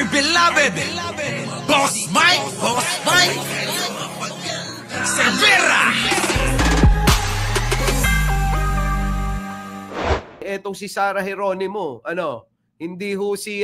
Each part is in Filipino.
our beloved Boss Mike Cervera. Etong si Sara Geronimo, hindi ho si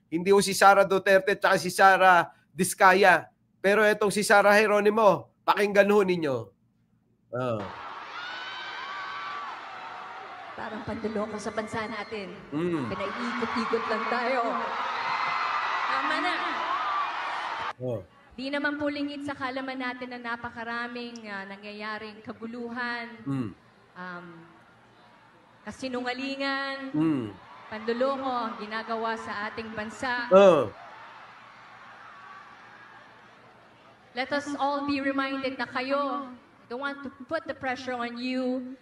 hindi ho si Sara Duterte at si Sara Diskaya. Pero etong si Sara Geronimo, pakinggan ho ninyo. Parang panduloko sa bansa natin. Pinaiikot-ikot lang tayo. Tama na. Di naman po lingid sa kalaman natin na napakaraming nangyayaring kaguluhan, kasinungalingan, panduloko ang ginagawa sa ating bansa. Let us all be reminded na kayo, I don't want to put the pressure on you,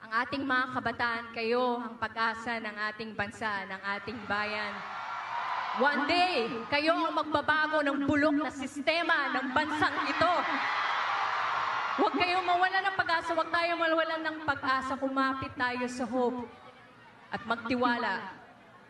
ang ating mga kabataan, kayo ang pag-asa ng ating bansa, ng ating bayan. One day, kayo ang magbabago ng bulok na sistema ng bansang ito. Huwag kayong mawala ng pag-asa, huwag tayong mawalan ng pag-asa, kumapit tayo sa hope at magtiwala.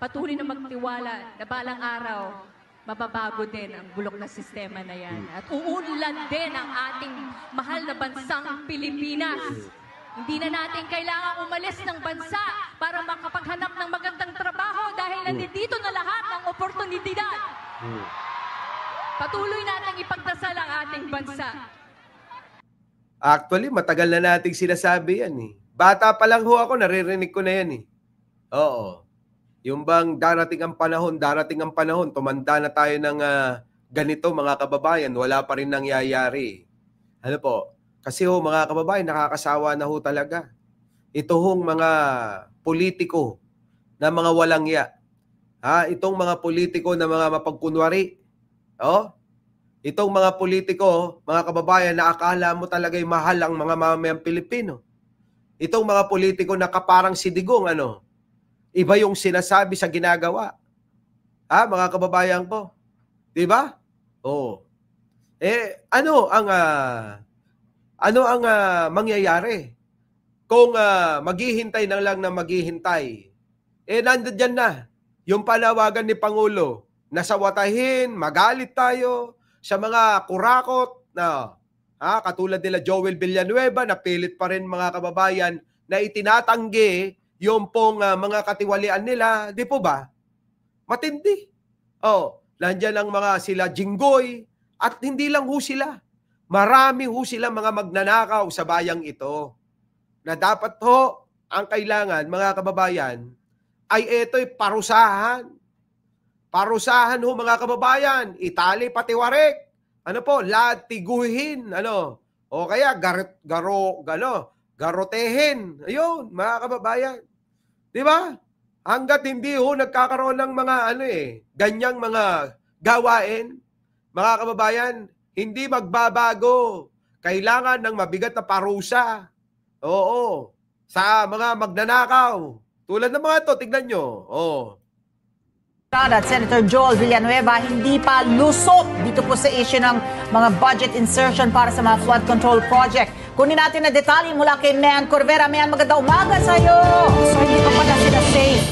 Patuloy na magtiwala na balang araw, mababago din ang bulok na sistema na yan. At uunlad din ang ating mahal na bansang Pilipinas. Hindi na natin kailangan umalis ng bansa para makapaghanap ng magandang trabaho dahil nandito na lahat ng oportunidad. Patuloy natin ipagdasal ang ating bansa. Actually, matagal na nating sinasabi yan eh. Bata pa lang ho ako, naririnig ko na yan eh. Oo. Yung bang darating ang panahon, tumanda na tayo ng ganito mga kababayan, wala pa rin nangyayari. Ano po? Kasi ho mga kababayan, nakakasawa na ho talaga. Ito hong mga politiko na mga walang ya. Itong mga politiko na mga mapagkunwari. Itong mga politiko, mga kababayan, na akala mo talaga'y mahal ang mga mamamayang Pilipino. Itong mga politiko na kaparang si Digong, iba yung sinasabi sa ginagawa. Mga kababayan ko. Diba? Ano ang mangyayari? Kung maghihintay na lang na maghihintay, nandyan na yung panawagan ni Pangulo na sawatahin, magalit tayo sa mga kurakot na katulad nila Joel Villanueva na pilit pa rin mga kababayan na itinatanggi yung pong mga katiwalian nila. Di po ba? Matindi. Nandyan ang mga sila Jinggoy at hindi lang ho sila. Marami ho sila mga magnanakaw sa bayang ito na dapat ho ang kailangan mga kababayan ay ito'y parusahan. Parusahan ho mga kababayan, itali pati warik. Latiguhin, o kaya garotehin. Ayun, mga kababayan. Di ba? Hanggat hindi ho nagkakaroon ng mga ganyang mga gawain, mga kababayan, hindi magbabago. Kailangan ng mabigat na parusa. Oo. Sa mga magnanakaw. Tulad ng mga ito, tignan nyo. At Senator Joel Villanueva hindi pa lusot dito po sa issue ng mga budget insertion para sa mga flood control project. Kunin natin na detalye mula kay Mayan Corvera. Mayan, magandang umaga sa'yo. So hindi pa pala sila safe.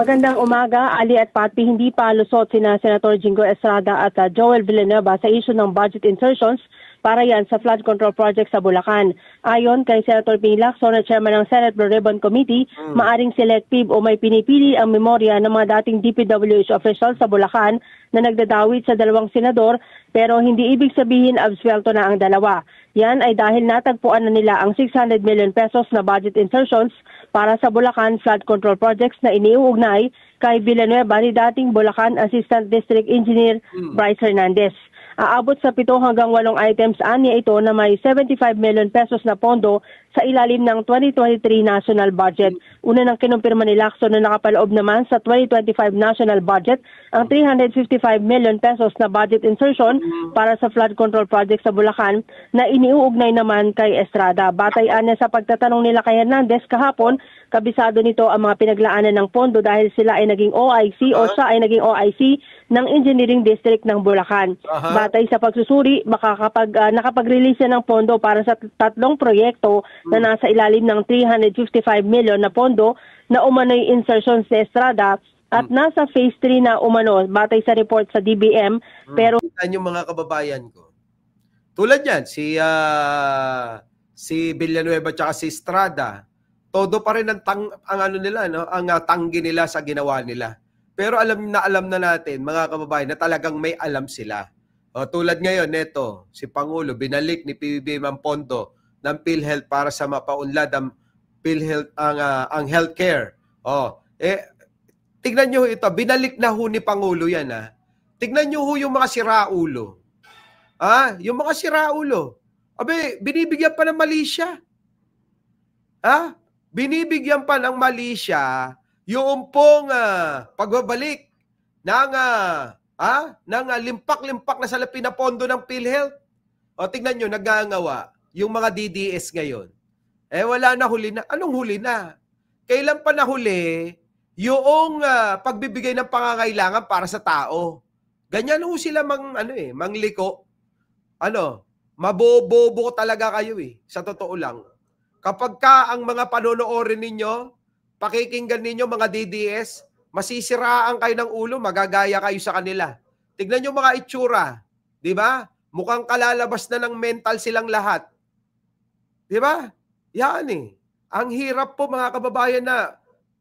Magandang umaga, Ali at Patpi. Hindi pa lusot sina Senator Jinggoy Estrada at Joel Villanueva sa issue ng budget insertions para yan sa flood control project sa Bulacan. Ayon kay Senator Ping Lacson na chairman ng Senate Blue Ribbon Committee, maaring selective o may pinipili ang memorya ng mga dating DPWH officials sa Bulacan na nagdadawit sa dalawang senador pero hindi ibig sabihin absuelto na ang dalawa. Yan ay dahil natagpuan na nila ang 600 million pesos na budget insertions para sa Bulacan flood control projects na iniuugnay kay Villanueva ni dating Bulacan Assistant District Engineer Bryce Hernandez. Aabot sa 7 hanggang 8 items anya ito na may 75 million pesos na pondo sa ilalim ng 2023 national budget. Una nang kinumpirma ni Lacson na nakapaloob naman sa 2025 national budget ang 355 million pesos na budget insertion para sa flood control project sa Bulacan na iniuugnay naman kay Estrada. Batay anya sa pagtatanong nila kay Hernandez kahapon, kabisado nito ang mga pinaglaanan ng pondo dahil sila ay naging OIC o siya ay naging OIC ng Engineering District ng Bulacan. Batay sa pagsusuri, nakapag-release ng pondo para sa 3 proyekto na nasa ilalim ng 355 million na pondo na umano'y insertions sa Estrada At nasa phase 3 na umano, batay sa report sa DBM, pero Yan yung mga kababayan ko. Tulad yan, si Villanueva at si Estrada, todo pa rin ang ano nila, no? Ang tanggi nila sa ginawa nila. Pero alam na natin, mga kababayan, na talagang may alam sila. O, tulad ngayon, neto, si Pangulo, binalik ni PBBM ang pondo ng PhilHealth para sa mapaunlad ang PhilHealth, ang healthcare. O, tignan nyo ito, binalik na ho ni Pangulo yan, ha. Tignan nyo ho yung mga siraulo. Yung mga siraulo. Abe, binibigyan pa ng mali siya. Binibigyan pa ng mali siya yung pong pagbabalik ng limpak-limpak na salapi na pondo ng PhilHealth. O tignan nyo, nagangawa yung mga DDS ngayon. Wala na, huli na. Anong huli na? Kailan pa nahuli yung pagbibigay ng pangangailangan para sa tao? Ganyan ho sila mangliko. Mabobobo talaga kayo sa totoo lang. Kapag ang mga panonoorin ninyo, pakikinggan ninyo mga DDS, masisiraan kayo ng ulo, magagaya kayo sa kanila. Tignan nyo mga itsura, di ba? Mukhang kalalabas na ng mental silang lahat. Di ba? Yan Ang hirap po mga kababayan na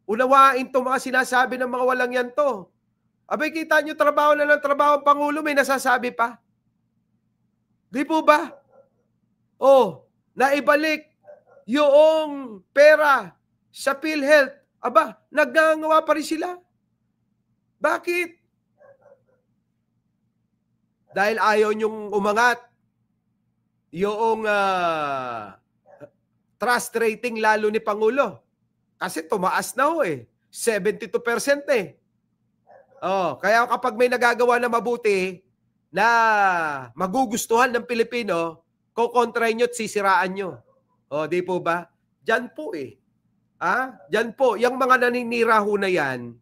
unawain to mga sinasabi ng mga walang yan to. Abay, kita nyo trabaho na ng trabaho ang Pangulo, may nasasabi pa. Di po ba? Naibalik yung pera sa PhilHealth. Aba, nagngangawa pa rin sila. Bakit? Dahil ayaw nyong umangat yung trust rating lalo ni Pangulo. Kasi tumaas na 72% kaya kapag may nagagawa na mabuti na magugustuhan ng Pilipino, kukontra nyo at sisiraan nyo. Di po ba? Diyan po Diyan po. Yung mga naninira ho na yan,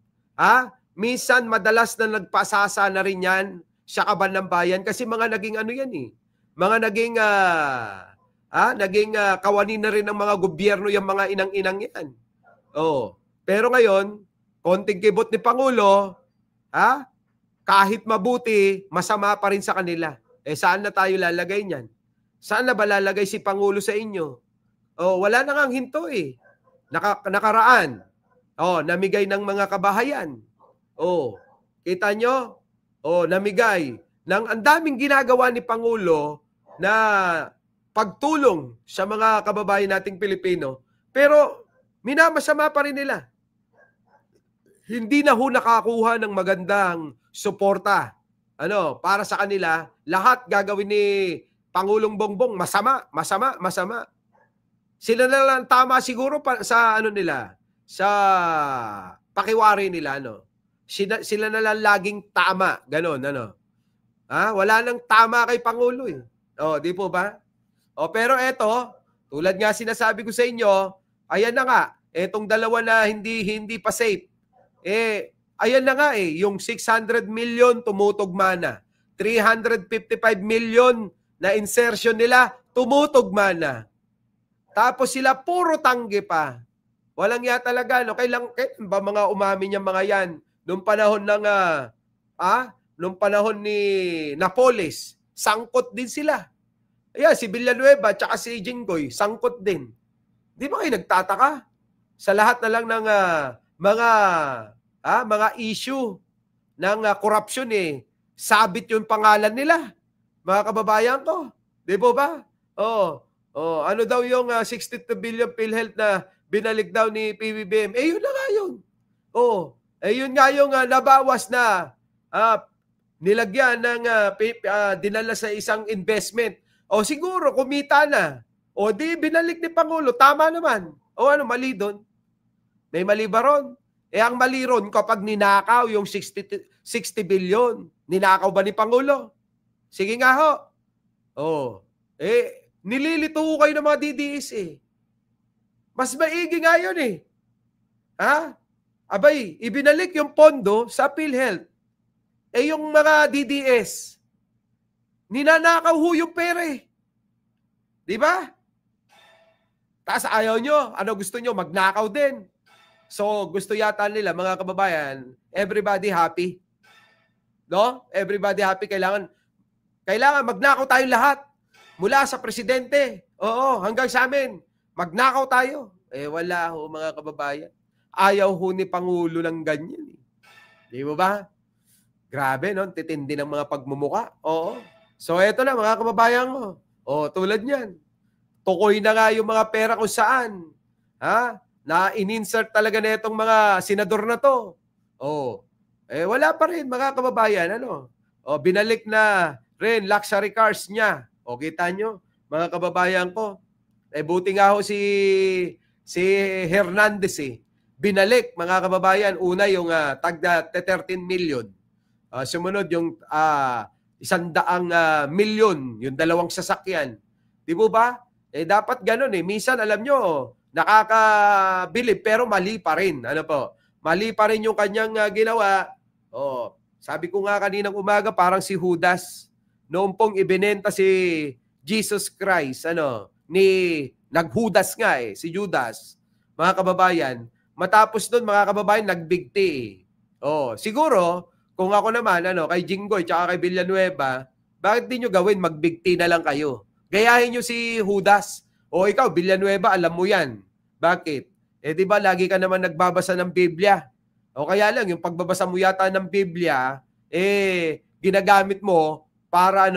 minsan madalas na nagpasasa na rin yan sa kaban ng bayan kasi mga naging mga naging kawani na rin ng mga gobyerno yung mga inang-inang yan. Pero ngayon, konting kibot ni Pangulo, kahit mabuti, masama pa rin sa kanila. Saan na tayo lalagay niyan? Saan na ba lalagay si Pangulo sa inyo? Wala na ngang hinto nakaraan. Namigay ng mga kabahayan. Kita nyo? Namigay ng ang daming ginagawa ni Pangulo na pagtulong sa mga kababayan nating Pilipino. Pero minamasama pa rin nila. Hindi na ho nakakuha ng magandang suporta. Para sa kanila, lahat gagawin ni Pangulong Bongbong masama. Sila na lang tama siguro sa sa pakiwari nila, Sila na lang laging tama, ganon, Wala nang tama kay Pangulo di po ba? Pero eto, tulad nga sinasabi ko sa inyo, ayan na nga, etong dalawa na hindi pa safe. Ayan na nga yung 600 million tumutugma na. 355 million na insertion nila, tumutugma na. Tapos sila puro tanggi pa. Walang ya talaga, kailan ba mga umamin yung mga yan? Nung panahon ni Napoles, sangkot din sila. Si Villanueva at si Jinggoy, sangkot din. Di ba kayo nagtataka? Sa lahat na lang ng mga issue ng corruption sabit yung pangalan nila. Mga kababayan ko. Di po ba? Ano daw yung 62 billion PhilHealth na binalik daw ni PBBM? Yun na nga yun. Yun nga yung nabawas na nilagyan ng dinala sa isang investment. Siguro kumita na. Di binalik ni Pangulo. Tama naman. Mali doon? May mali ba ron? Ang mali ron kapag ninakaw yung 60 billion. Ninakaw ba ni Pangulo? Sige nga ho. Nililito kayo ng mga DDS Mas maigi nga yun Abay, ibinalik yung pondo sa PhilHealth. Yung mga DDS, ninanakaw ho yung pera Di ba? Tapos ayaw nyo, ano gusto nyo? Magnakaw din. So, gusto yata nila, mga kababayan, everybody happy. No? Everybody happy. Kailangan magnakaw tayo lahat. Mula sa presidente. Oo, hanggang sa amin. Magnakaw tayo. Wala ho, mga kababayan. Ayaw ho ni Pangulo ng ganyan. Di mo ba? Grabe, no? Titindi ng mga pagmumuka. Oo. So, eto na, mga kababayan ko. Tulad niyan. Tukoy na nga yung mga pera kung saan. Ha? Na in-insert talaga na itong mga senador na to. Wala pa rin, mga kababayan. Binalik na rin luxury cars niya. Kita nyo, mga kababayan ko. Buti nga ho si Hernandez binalik, mga kababayan. Una yung tagda 13 million. Sumunod yung 100 milyon, yung 2 sasakyan. Di po ba? Dapat ganun Minsan, alam nyo, nakakabilib pero mali pa rin. Mali pa rin yung kanyang ginawa. Sabi ko nga kaninang umaga, parang si Judas. Noong pong ibinenta si Jesus Christ, naghudas nga si Judas, mga kababayan. Matapos doon, mga kababayan, nagbigti. Siguro, kung ako naman, kay Jinggoy, tsaka kay Villanueva, bakit di nyo gawin, magbigti na lang kayo? Gayahin nyo si Judas. Ikaw, Villanueva, alam mo yan. Bakit? Di ba, lagi ka naman nagbabasa ng Biblia. Kaya lang, yung pagbabasa mo yata ng Biblia, ginagamit mo para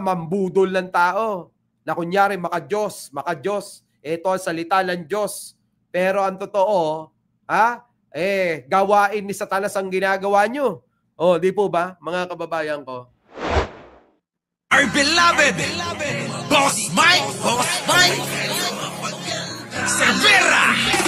mambudol ng tao. Na kunyari, maka-Diyos. Ito ang salita ng Diyos. Pero ang totoo, gawain ni Satanas ang ginagawa nyo. Di po ba, mga kababayan ko? Our beloved Boss Mike Cervera.